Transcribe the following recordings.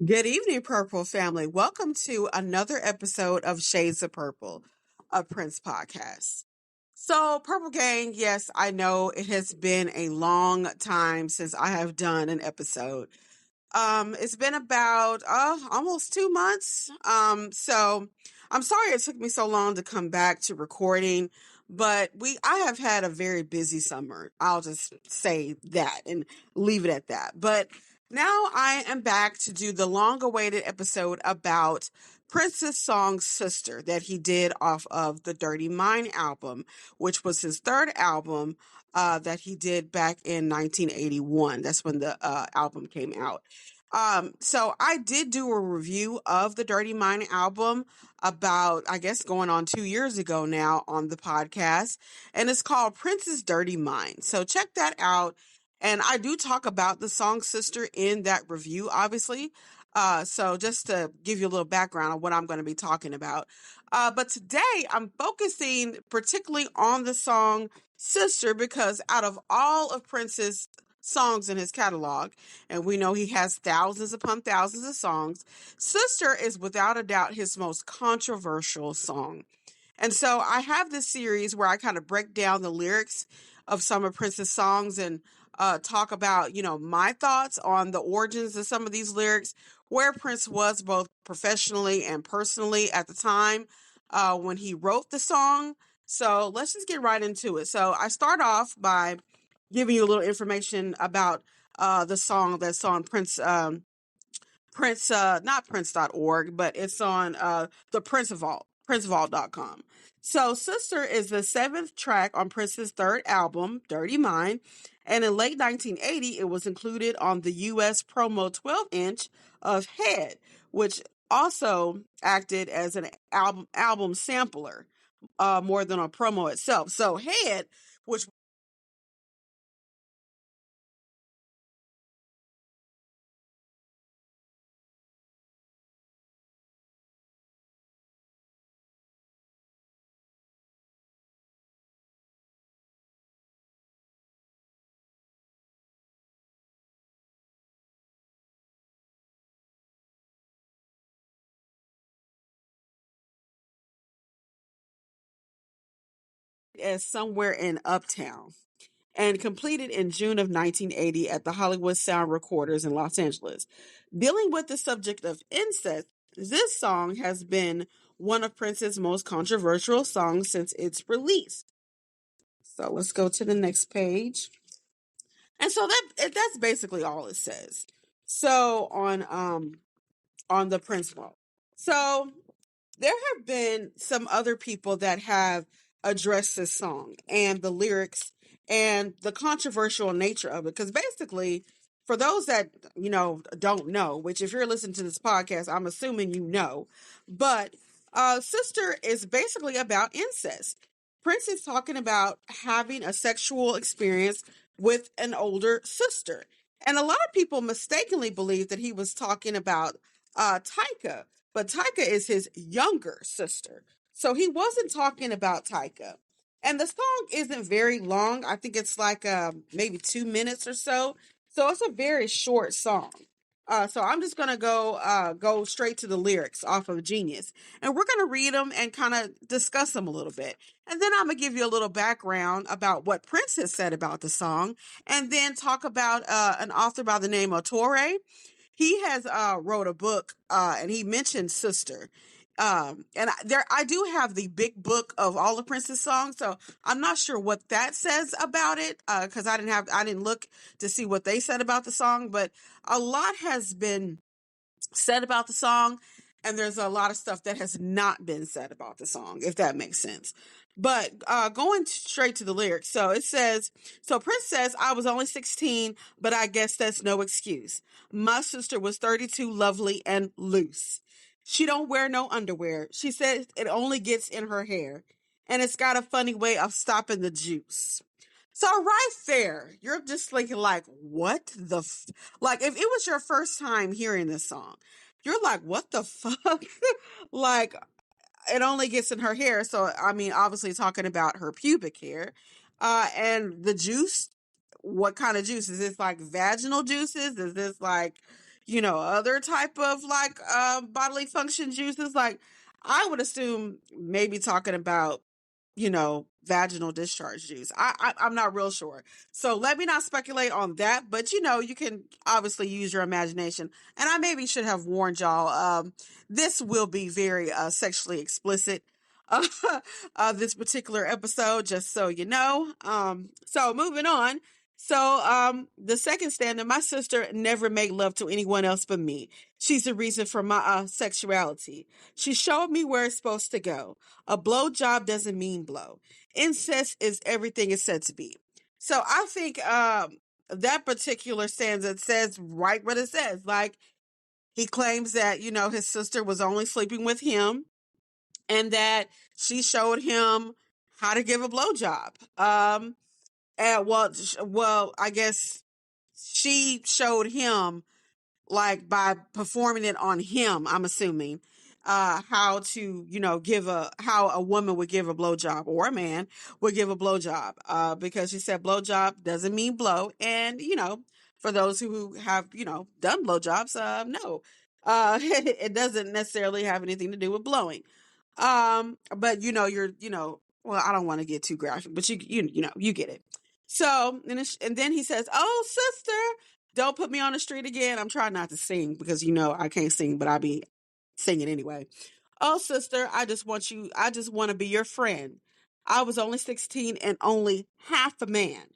Good evening, Purple family. Welcome to another episode of Shades of Purple, a Prince podcast. So, Purple Gang, yes, I know it has been a long time since I have done an episode. It's been about almost 2 months. So I'm sorry it took me so long to come back to recording, but I have had a very busy summer. I'll just say that and leave it at that. But now I am back to do the long awaited episode about Prince's song Sister that he did off of the Dirty Mind album, which was his third album that he did back in 1981. That's when the album came out. So I did do a review of the Dirty Mind album about, I guess, going on 2 years ago now on the podcast, and it's called Prince's Dirty Mind. So check that out. And I do talk about the song Sister in that review, obviously. So just to give you a little background on what I'm going to be talking about. But today I'm focusing particularly on the song Sister because out of all of Prince's songs in his catalog, and we know he has thousands upon thousands of songs, Sister is without a doubt his most controversial song. And so I have this series where I kind of break down the lyrics of some of Prince's songs and talk about, my thoughts on the origins of some of these lyrics, where Prince was both professionally and personally at the time when he wrote the song. So let's just get right into it. So I start off by giving you a little information about the song that's on not Prince.org, but it's on the Prince Vault, PrinceVault.com. So Sister is the seventh track on Prince's third album, Dirty Mind. And in late 1980, it was included on the US promo 12-inch of Head, which also acted as an album sampler more than a promo itself. So Head, which as Somewhere in Uptown, and completed in June of 1980 at the Hollywood Sound Recorders in Los Angeles. Dealing with the subject of incest, this song has been one of Prince's most controversial songs since its release. So let's go to the next page. And so that's basically all it says. So on the Prince wall. So there have been some other people that have addressed this song and the lyrics and the controversial nature of it. Because basically, for those that, don't know, which if you're listening to this podcast, I'm assuming you know, but Sister is basically about incest. Prince is talking about having a sexual experience with an older sister. And a lot of people mistakenly believe that he was talking about Tyka, but Tyka is his younger sister. So he wasn't talking about Tyka. And the song isn't very long. I think it's like maybe 2 minutes or so. So it's a very short song. So I'm just gonna go straight to the lyrics off of Genius, and we're gonna read them and kind of discuss them a little bit, and then I'm gonna give you a little background about what Prince has said about the song, and then talk about an author by the name of Torre. He has wrote a book and he mentioned Sister. I do have the big book of all of Prince's songs, so I'm not sure what that says about it because I didn't look to see what they said about the song, but a lot has been said about the song, and there's a lot of stuff that has not been said about the song, if that makes sense. But going straight to the lyrics, so Prince says, I was only 16, but I guess that's no excuse. My sister was 32, lovely and loose. She don't wear no underwear. She says it only gets in her hair, and it's got a funny way of stopping the juice. So right there, you're just thinking like, what the like if it was your first time hearing this song, you're like, what the fuck? Like it only gets in her hair. So I mean, obviously talking about her pubic hair. And the juice, what kind of juice? Is this like vaginal juices? Is this like, other type of like bodily function juices. Like I would assume maybe talking about vaginal discharge juice. I'm not real sure. So let me not speculate on that, but you can obviously use your imagination. And I maybe should have warned y'all, this will be very sexually explicit. Uh, this particular episode, just so you know. So moving on. So the second stanza, my sister never made love to anyone else but me. She's the reason for my sexuality. She showed me where it's supposed to go. A blow job doesn't mean blow. Incest is everything it's said to be. So I think that particular stanza says right what it says. Like he claims that, his sister was only sleeping with him and that she showed him how to give a blowjob. And well, I guess she showed him like by performing it on him, I'm assuming, how to, how a woman would give a blowjob or a man would give a blowjob, because she said blowjob doesn't mean blow. And, for those who have, done blowjobs, no, it doesn't necessarily have anything to do with blowing. But well, I don't want to get too graphic, but you get it. So, and then he says, "Oh, sister, don't put me on the street again." I'm trying not to sing because I can't sing, but I be singing anyway. "Oh, sister, I just want to be your friend. I was only 16 and only half a man.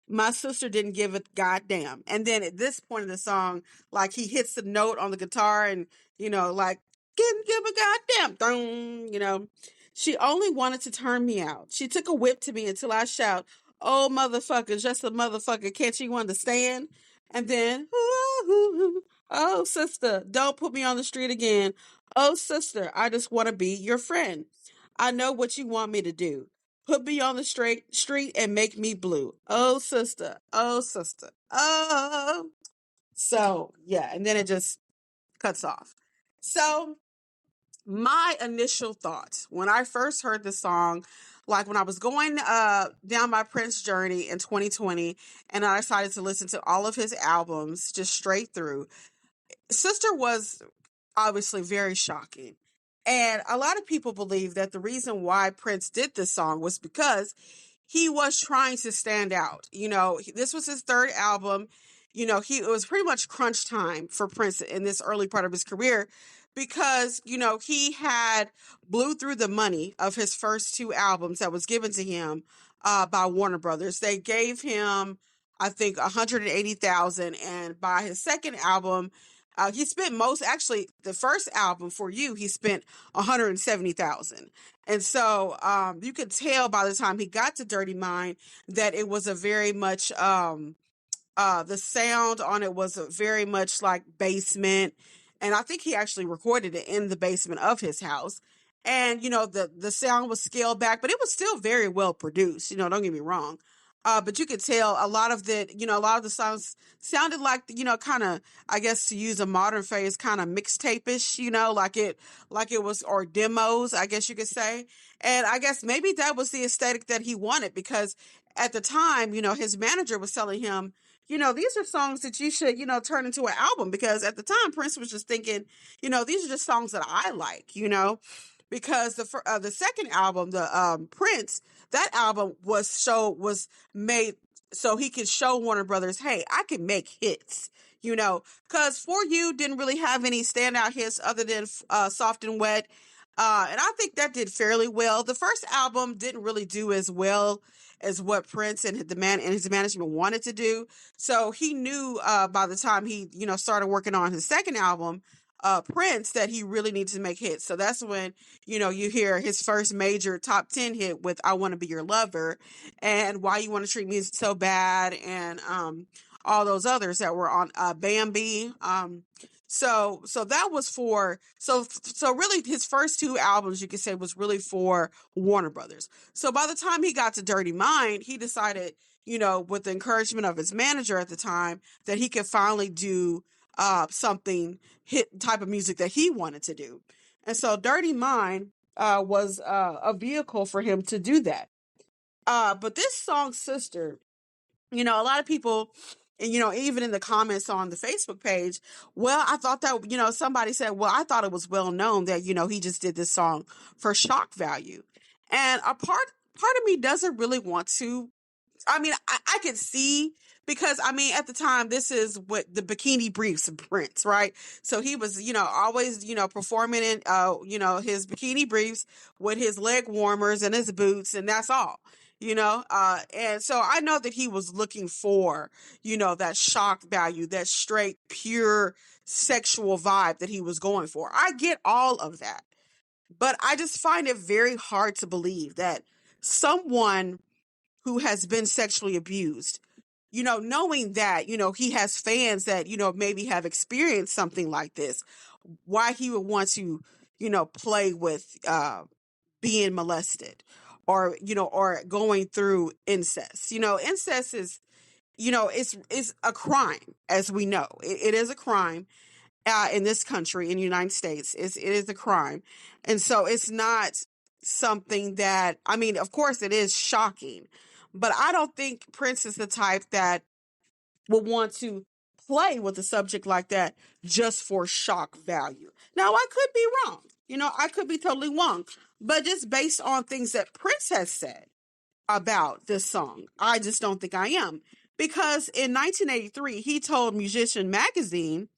My sister didn't give a goddamn." And then at this point in the song, like he hits the note on the guitar and, like, "Didn't give a goddamn." She only wanted to turn me out. She took a whip to me until I shout, "Oh, motherfucker, just a motherfucker. Can't you understand?" And then, "Ooh, oh, sister, don't put me on the street again. Oh, sister, I just want to be your friend. I know what you want me to do. Put me on the straight street and make me blue. Oh, sister. Oh, sister. Oh." So, yeah. And then it just cuts off. So, my initial thoughts when I first heard the song, like when I was going down my Prince journey in 2020, and I decided to listen to all of his albums just straight through, Sister was obviously very shocking. And a lot of people believe that the reason why Prince did this song was because he was trying to stand out. This was his third album. It was pretty much crunch time for Prince in this early part of his career because, he had blew through the money of his first two albums that was given to him by Warner Brothers. They gave him, I think, 180,000, and by his second album, he spent actually, the first album, For You, he spent 170,000. And so you could tell by the time he got to Dirty Mind that it was a very much, the sound on it was a very much like basement. And I think he actually recorded it in the basement of his house. And, the sound was scaled back, but it was still very well produced. Don't get me wrong. But you could tell a lot of a lot of the songs sounded like, kind of, I guess to use a modern phrase, kind of mixtape-ish, like it was, or demos, I guess you could say. And I guess maybe that was the aesthetic that he wanted because at the time, his manager was telling him, these are songs that you should, turn into an album because at the time Prince was just thinking, these are just songs that I like, because the second album, the Prince, that album was made so he could show Warner Brothers, hey, I can make hits, because For You didn't really have any standout hits other than Soft and Wet. And I think that did fairly well. The first album didn't really do as well as what Prince and his management wanted to do. So he knew by the time he, started working on his second album, Prince, that he really needed to make hits. So that's when, you hear his first major top 10 hit with I Want to Be Your Lover and Why You Want to Treat Me So Bad and all those others that were on Bambi. So that was so really his first two albums you could say was really for Warner Brothers. So by the time he got to Dirty Mind, he decided, with the encouragement of his manager at the time, that he could finally do something hit type of music that he wanted to do. And so Dirty Mind was a vehicle for him to do that. But this song, Sister, a lot of people And, even in the comments on the Facebook page, well, I thought that, somebody said, well, I thought it was well known that, he just did this song for shock value. And a part of me doesn't really want to. I mean, I could see, because I mean, at the time, this is what the Bikini Briefs of Prince, right? So he was, always, performing in, his bikini briefs with his leg warmers and his boots, and that's all, and so I know that he was looking for, that shock value, that straight, pure sexual vibe that he was going for. I get all of that, but I just find it very hard to believe that someone who has been sexually abused, knowing that, he has fans that, maybe have experienced something like this, why he would want to, play with being molested, or going through incest. Incest is, it's a crime, as we know. It is a crime in this country, in the United States. It is a crime. And so it's not something that, I mean, of course it is shocking, but I don't think Prince is the type that will want to play with a subject like that just for shock value. Now, I could be wrong. I could be totally wrong, but just based on things that Prince has said about this song, I just don't think I am. Because in 1983, he told Musician Magazine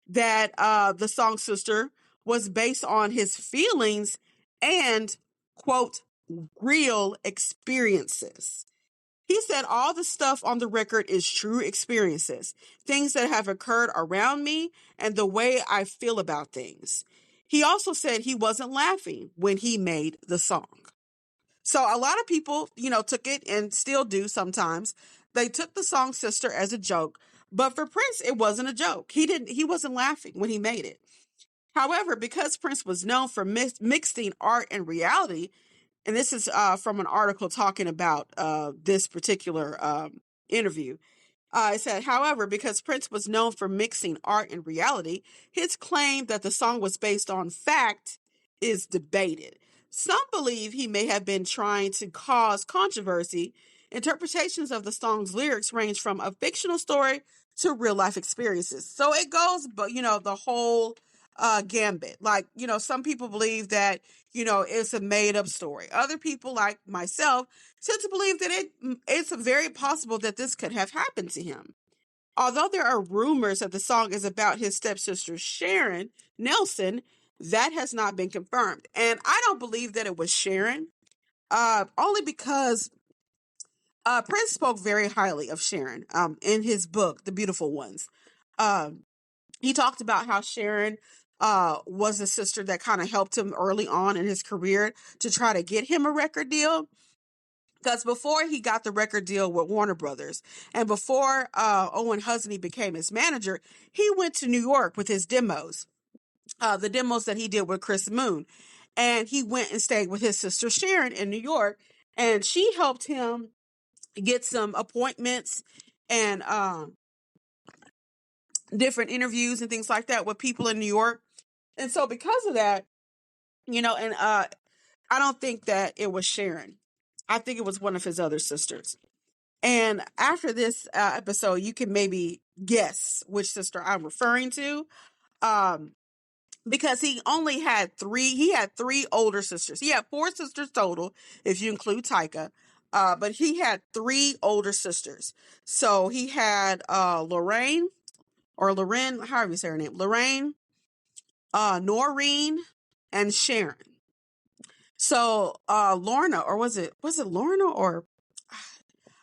that the song Sister was based on his feelings and, quote, real experiences. He said all the stuff on the record is true experiences, things that have occurred around me and the way I feel about things. He also said he wasn't laughing when he made the song. So a lot of people, took it, and still do sometimes. They took the song Sister as a joke, but for Prince, it wasn't a joke. He wasn't laughing when he made it. However, because Prince was known for mixing art and reality, and this is from an article talking about this particular interview. It said, however, because Prince was known for mixing art and reality, his claim that the song was based on fact is debated. Some believe he may have been trying to cause controversy. Interpretations of the song's lyrics range from a fictional story to real life experiences. So it goes, but the whole gambit. Like, some people believe that, it's a made up story. Other people, like myself, tend to believe that it's very possible that this could have happened to him. Although there are rumors that the song is about his stepsister Sharon Nelson, that has not been confirmed. And I don't believe that it was Sharon, only because Prince spoke very highly of Sharon in his book, The Beautiful Ones. He talked about how Sharon was a sister that kind of helped him early on in his career to try to get him a record deal. Because before he got the record deal with Warner Brothers, and before Owen Husney became his manager, he went to New York with his demos, the demos that he did with Chris Moon. And he went and stayed with his sister Sharon in New York, and she helped him get some appointments and different interviews and things like that with people in New York. And so because of that, and I don't think that it was Sharon. I think it was one of his other sisters. And after this episode, you can maybe guess which sister I'm referring to. Because he only had he had three older sisters. He had four sisters total, if you include Tyka. But he had three older sisters. So he had Lorraine, or Loren, however you say her name, Lorraine, Noreen, and Sharon. So Lorna, or was it Lorna, or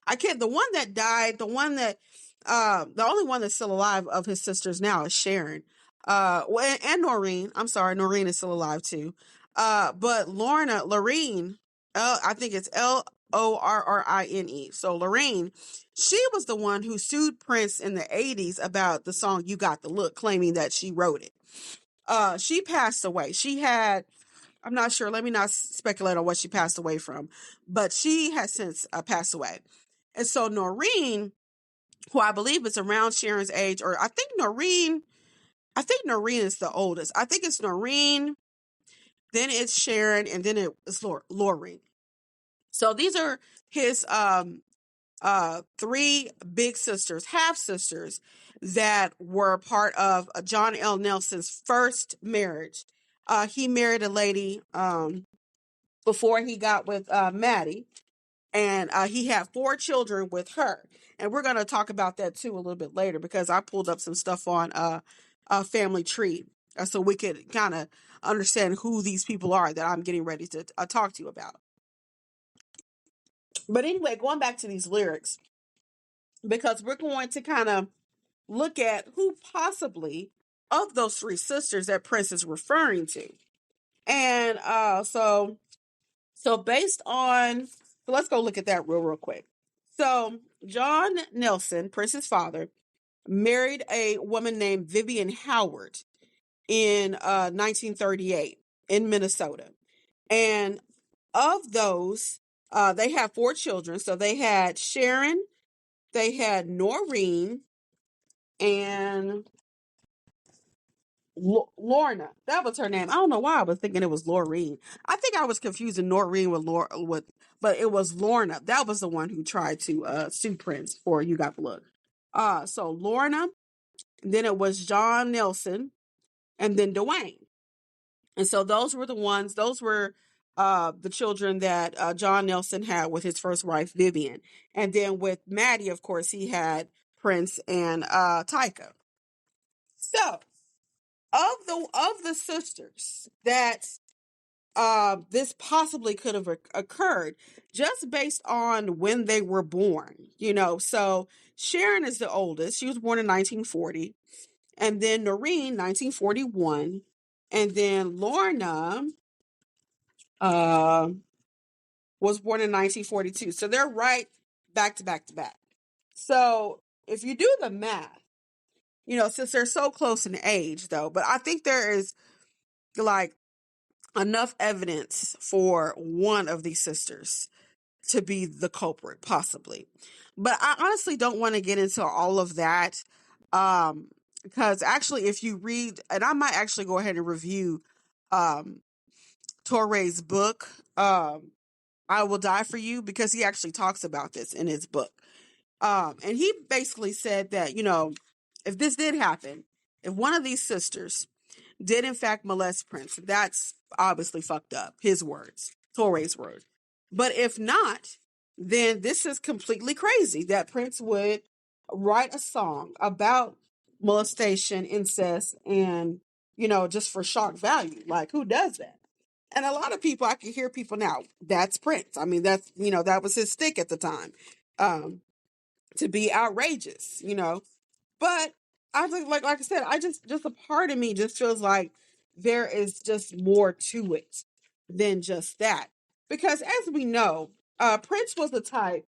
I can't, the one that died, the only one that's still alive of his sisters now is Sharon. And Noreen. I'm sorry, Noreen is still alive too. But Lorraine, I think it's Lorrine. So Lorraine, she was the one who sued Prince in the 80s about the song You Got the Look, claiming that she wrote it. She passed away. I'm not sure, let me not speculate on what she passed away from, but she has since passed away. And so Noreen, who I believe is around Sharon's age, or I think Noreen is the oldest. I think it's Noreen, then it's Sharon, and then it's Lorraine. So these are his three big sisters, half sisters, that were part of John L. Nelson's first marriage. He married a lady before he got with Maddie, and he had four children with her. And we're going to talk about that too a little bit later, because I pulled up some stuff on Family Tree, so we could kind of understand who these people are that I'm getting ready to talk to you about. But anyway, going back to these lyrics, because we're going to kind of look at who possibly of those three sisters that Prince is referring to. And so based on, so let's go look at that real quick. So John Nelson, Prince's father, married a woman named Vivian Howard in 1938 in Minnesota. And of those, they had four children. So they had Sharon, they had Noreen, and Lorna. That was her name. I don't know why I was thinking it was Laureen. I think I was confusing Noreen with but it was Lorna. That was the one who tried to sue Prince for You Got the Look. So Lorna, then it was John Nelson, and then Dwayne. And so those were the children that John Nelson had with his first wife, Vivian. And then with Maddie, of course, he had Prince and Tyka. So of the sisters that this possibly could have occurred, just based on when they were born, so Sharon is the oldest. She was born in 1940, and then Noreen 1941, and then Lorna was born in 1942. So they're right back to back to back. So if you do the math, since they're so close in age, though, but I think there is like enough evidence for one of these sisters to be the culprit, possibly. But I honestly don't want to get into all of that, because actually, if you read, and I might actually go ahead and review Torre's book, I Will Die for You, because he actually talks about this in his book. And he basically said that, if this did happen, if one of these sisters did in fact molest Prince, that's obviously fucked up. His words, Torre's words. But if not, then this is completely crazy that Prince would write a song about molestation, incest, and, just for shock value. Like, who does that? And a lot of people, I can hear people now, that's Prince. I mean, that's, that was his stick at the time, to be outrageous, But I think, like I said, just a part of me just feels like there is just more to it than just that. Because as we know, Prince was the type,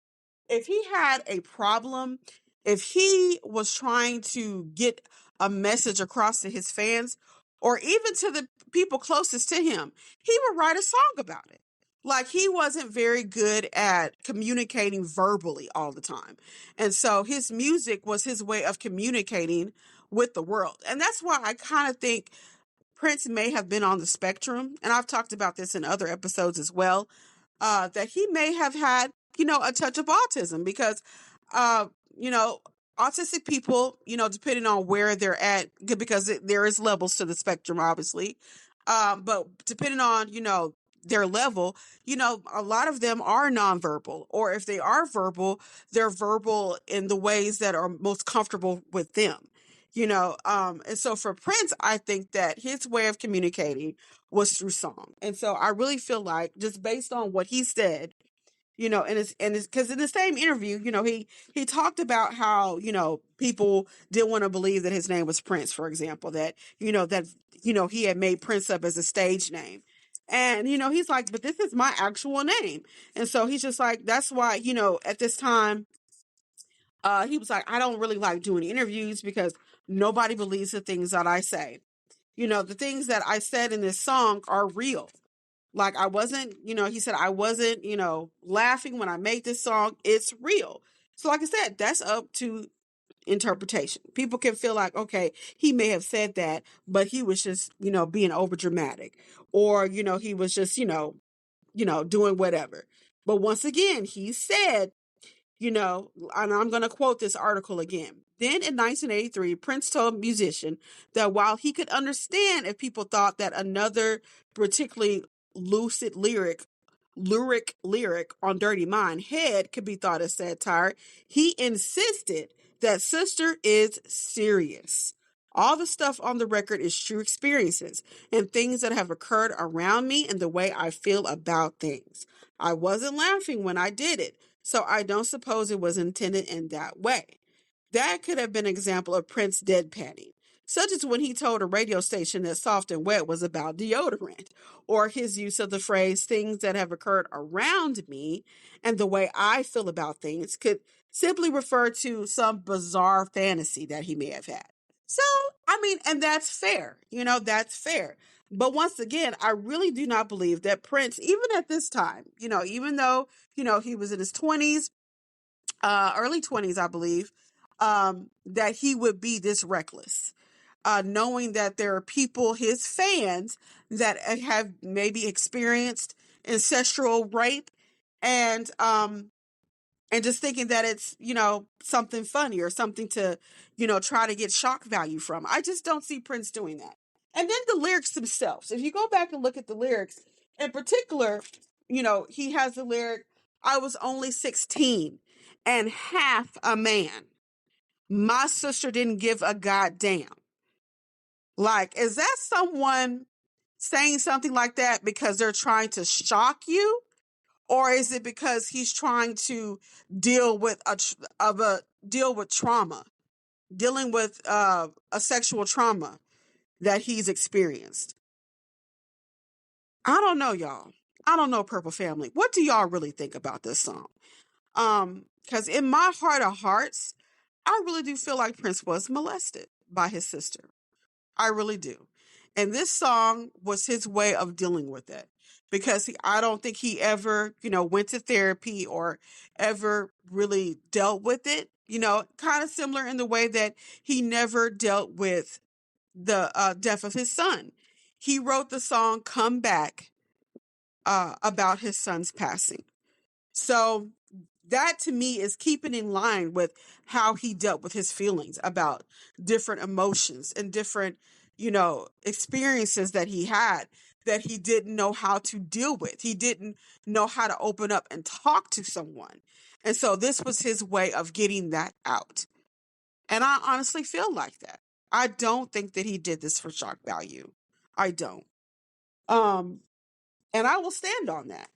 if he had a problem, if he was trying to get a message across to his fans, or even to the people closest to him, he would write a song about it. Like, he wasn't very good at communicating verbally all the time. And so his music was his way of communicating with the world. And that's why I kind of think Prince may have been on the spectrum. And I've talked about this in other episodes as well, that he may have had, a touch of autism, because, autistic people, depending on where they're at, because there is levels to the spectrum, obviously. But depending on, their level, a lot of them are nonverbal, or if they are verbal, they're verbal in the ways that are most comfortable with them, and so for Prince, I think that his way of communicating was through song. And so I really feel like, just based on what he said, and it's because in the same interview, he talked about how, people didn't want to believe that his name was Prince, for example, that, he had made Prince up as a stage name. And, he's like, but this is my actual name. And so he's just like, that's why, at this time, he was like, I don't really like doing interviews because nobody believes the things that I say. The things that I said in this song are real. Like, I wasn't, he said, I wasn't, laughing when I made this song. It's real. So like I said, that's up to interpretation. People can feel like, okay, he may have said that, but he was just, being over dramatic, or, he was just, doing whatever. But once again, he said, and I'm going to quote this article again. Then in 1983, Prince told musician that while he could understand if people thought that another particularly lucid lyric on Dirty Mind Head could be thought as satire, he insisted that Sister is serious. All the stuff on the record is true experiences and things that have occurred around me and the way I feel about things. I wasn't laughing when I did it, so I don't suppose it was intended in that way. That could have been an example of Prince deadpanning, such as when he told a radio station that Soft and Wet was about deodorant, or his use of the phrase things that have occurred around me and the way I feel about things could simply refer to some bizarre fantasy that he may have had. So, I mean, and that's fair. That's fair. But once again, I really do not believe that Prince, even at this time, even though, he was in his 20s, early 20s, I believe, that he would be this reckless, knowing that there are people, his fans, that have maybe experienced ancestral rape and just thinking that it's, something funny or something to, try to get shock value from. I just don't see Prince doing that. And then the lyrics themselves. If you go back and look at the lyrics, in particular, he has the lyric, I was only 16 and half a man. My sister didn't give a goddamn. Like, is that someone saying something like that because they're trying to shock you? Or is it because he's trying to deal with trauma, dealing with a sexual trauma that he's experienced? I don't know, y'all. I don't know, Purple Family. What do y'all really think about this song? Because in my heart of hearts, I really do feel like Prince was molested by his sister. I really do. And this song was his way of dealing with it because I don't think he ever, went to therapy or ever really dealt with it, kind of similar in the way that he never dealt with the death of his son. He wrote the song Come Back about his son's passing. So that to me is keeping in line with how he dealt with his feelings about different emotions and different, experiences that he had that he didn't know how to deal with. He didn't know how to open up and talk to someone. And so this was his way of getting that out. And I honestly feel like that. I don't think that he did this for shock value. I don't. And I will stand on that.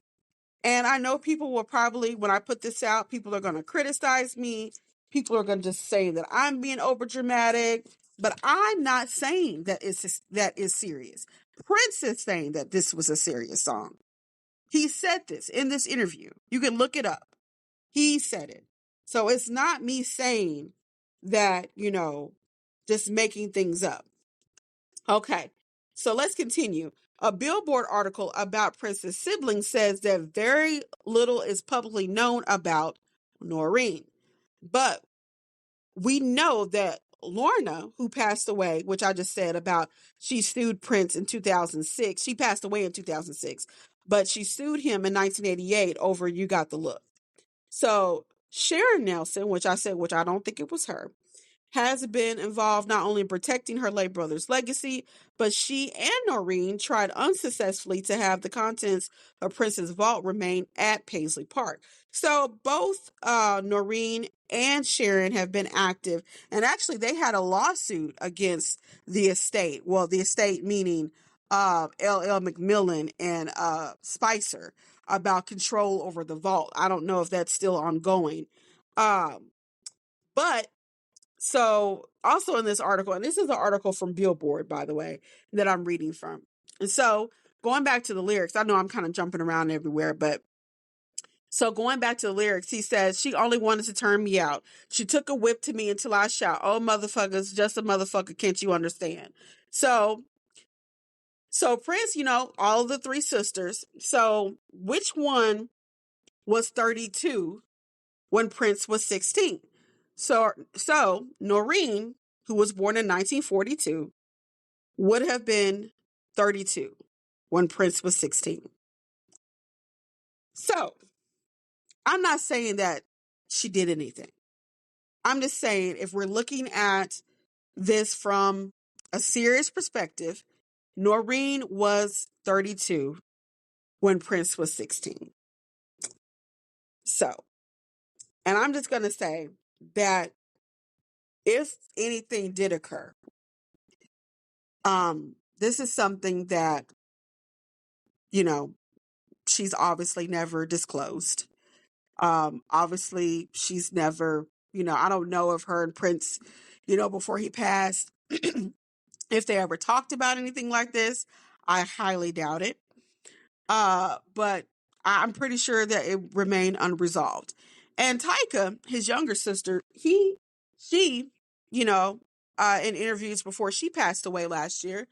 And I know people will probably, when I put this out, people are going to criticize me. People are going to just say that I'm being over dramatic, but I'm not saying that that is serious. Prince is saying that this was a serious song. He said this in this interview. You can look it up. He said it. So it's not me saying that, just making things up. Okay. So let's continue. A Billboard article about Prince's siblings says that very little is publicly known about Noreen. But we know that Lorna, who passed away, which I just said about, she sued Prince in 2006. She passed away in 2006, but she sued him in 1988 over You Got the Look. So Sharon Nelson, which I don't think it was her, has been involved not only in protecting her late brother's legacy, but she and Noreen tried unsuccessfully to have the contents of Prince's vault remain at Paisley Park. So both Noreen and Sharon have been active, and actually they had a lawsuit against the estate. Well, the estate meaning L.L. McMillan and Spicer about control over the vault. I don't know if that's still ongoing. But so also in this article, and this is an article from Billboard, by the way, that I'm reading from. And so going back to the lyrics, I know I'm kind of jumping around everywhere, but so going back to the lyrics, he says, she only wanted to turn me out. She took a whip to me until I shout, oh, motherfuckers, just a motherfucker. Can't you understand? So Prince, all of the three sisters. So which one was 32 when Prince was 16? So Noreen, who was born in 1942, would have been 32 when Prince was 16. So I'm not saying that she did anything. I'm just saying, if we're looking at this from a serious perspective, Noreen was 32 when Prince was 16. So, and I'm just going to say that if anything did occur, this is something that, you know, she's obviously never disclosed. Obviously she's never, I don't know if her and Prince, before he passed, if they ever talked about anything like this. I highly doubt it. But I'm pretty sure that it remained unresolved. And Tyka, his younger sister, she, in interviews before she passed away last year,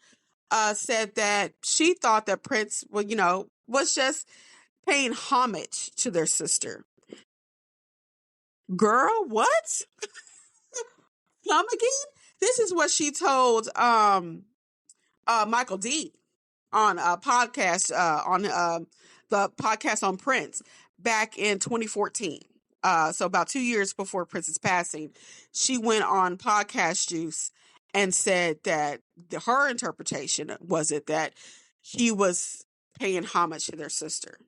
said that she thought that Prince, was just paying homage to their sister. Girl, what? Come again? This is what she told Michael D on a podcast on the podcast on Prince back in 2014. So about 2 years before Prince's passing, she went on Podcast Juice and said that her interpretation was it that he was paying homage to their sister.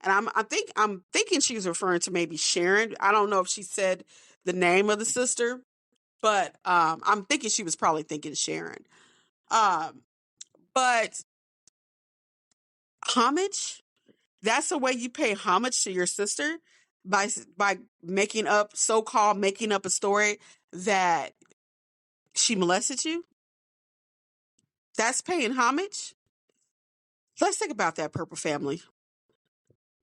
And I'm thinking she was referring to maybe Sharon. I don't know if she said the name of the sister, but I'm thinking she was probably thinking Sharon. But homage, that's the way you pay homage to your sister, by making up a story that she molested you. That's paying homage. Let's think about that, Purple Family.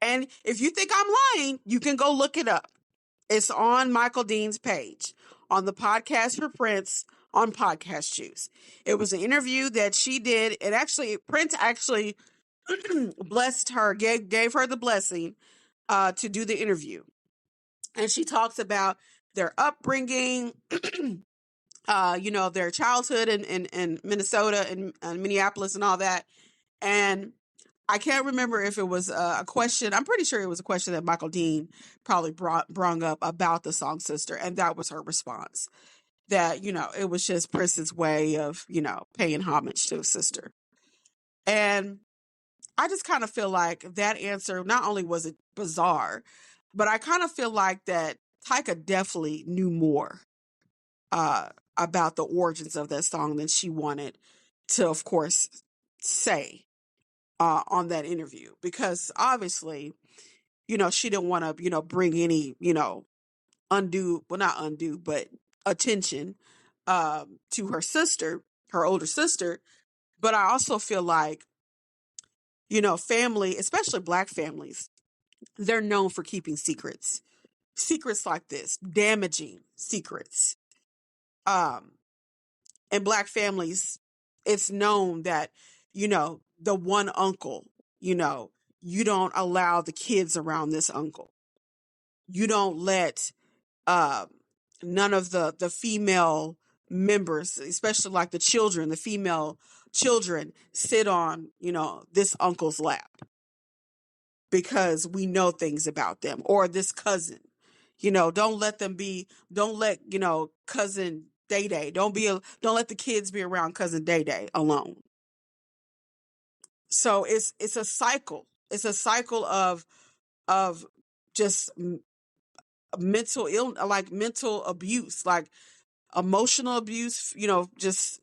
And if you think I'm lying, you can go look it up. It's on Michael Dean's page on the podcast for Prince on Podcast Juice. It was an interview that she did. And actually, Prince actually blessed her, gave her the blessing to do the interview. And she talks about their upbringing, their childhood in Minnesota and Minneapolis and all that. And I can't remember if it was a question. I'm pretty sure it was a question that Michael Dean probably brung up about the song Sister. And that was her response. That, it was just Prince's way of, paying homage to his sister. And I just kind of feel like that answer, not only was it bizarre, but I kind of feel like that Tyka definitely knew more about the origins of that song than she wanted to, of course, say on that interview. Because obviously, she didn't want to, bring any, not undue, but attention to her sister, her older sister. But I also feel like, family, especially Black families, they're known for keeping secrets. Secrets like this, damaging secrets. In Black families, it's known that, the one uncle, you don't allow the kids around this uncle. You don't let none of the female members, especially like the female children, sit on, this uncle's lap, because we know things about them, or this cousin. Don't let cousin Day Day, don't let the kids be around cousin Day Day alone. So it's a cycle. It's a cycle of just mental illness, like mental abuse, like emotional abuse, just,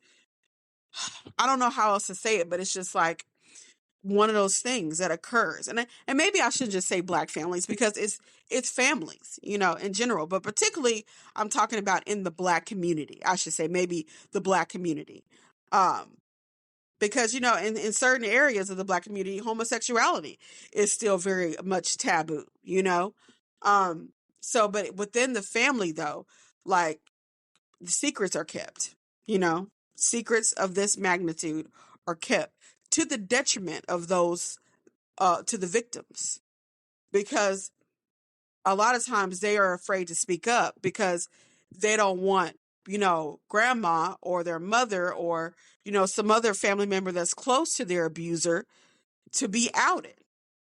I don't know how else to say it, but it's just like one of those things that occurs. And maybe I should just say Black families, because it's families, in general, but particularly I'm talking about in the Black community. I should say maybe the Black community. Because, in certain areas of the Black community, homosexuality is still very much taboo, So, but within the family though, like, the secrets are kept, secrets of this magnitude are kept to the detriment of those, to the victims, because a lot of times they are afraid to speak up because they don't want, grandma or their mother or, some other family member that's close to their abuser to be outed.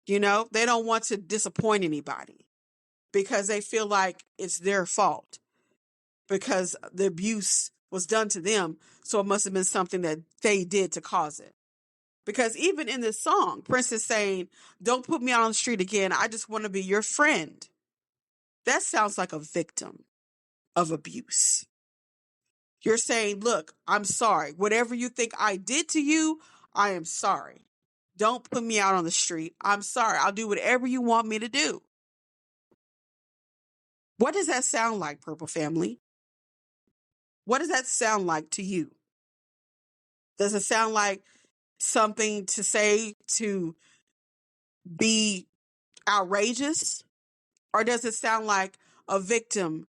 They don't want to disappoint anybody. because they feel like it's their fault because the abuse was done to them. So it must have been something that they did to cause it. Because even in this song, Prince is saying, don't put me out on the street again. I just want to be your friend. That sounds like a victim of abuse. You're saying, look, I'm sorry. Whatever you think I did to you, I am sorry. Don't put me out on the street. I'm sorry. I'll do whatever you want me to do. What does that sound like, Purple Family? What does that sound like to you? Does it sound like something to say to be outrageous? Or does it sound like a victim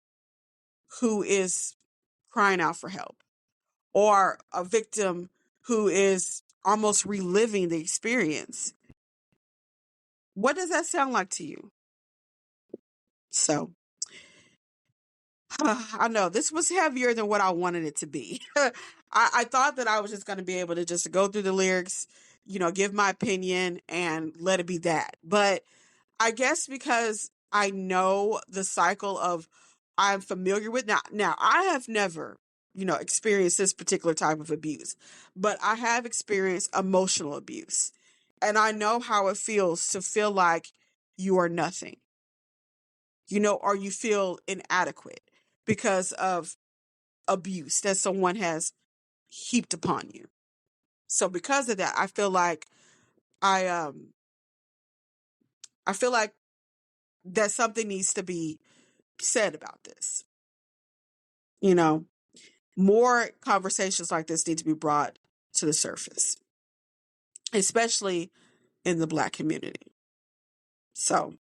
who is crying out for help? Or a victim who is almost reliving the experience? What does that sound like to you? So, I know this was heavier than what I wanted it to be. I thought that I was just going to be able to just go through the lyrics, give my opinion and let it be that. But I guess because I know the cycle of I'm familiar with now I have never, experienced this particular type of abuse, but I have experienced emotional abuse. And I know how it feels to feel like you are nothing, or you feel inadequate because of abuse that someone has heaped upon you. So because of that, I um I feel like that something needs to be said about this. More conversations like this need to be brought to the surface, especially in the Black community. So,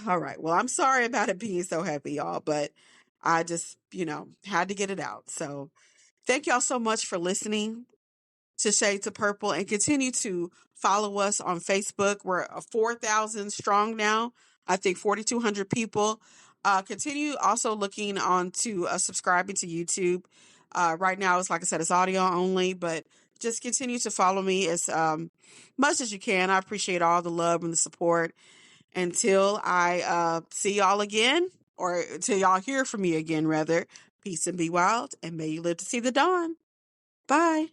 all right. Well, I'm sorry about it being so heavy, y'all, but I just, had to get it out. So, thank y'all so much for listening to Shade to Purple, and continue to follow us on Facebook. We're 4,000 strong now. I think 4,200 people. Continue also looking on to subscribing to YouTube. Right now, it's like I said, it's audio only, but just continue to follow me as much as you can. I appreciate all the love and the support. Until I see y'all again, or until y'all hear from me again, rather, peace and be wild, and may you live to see the dawn. Bye.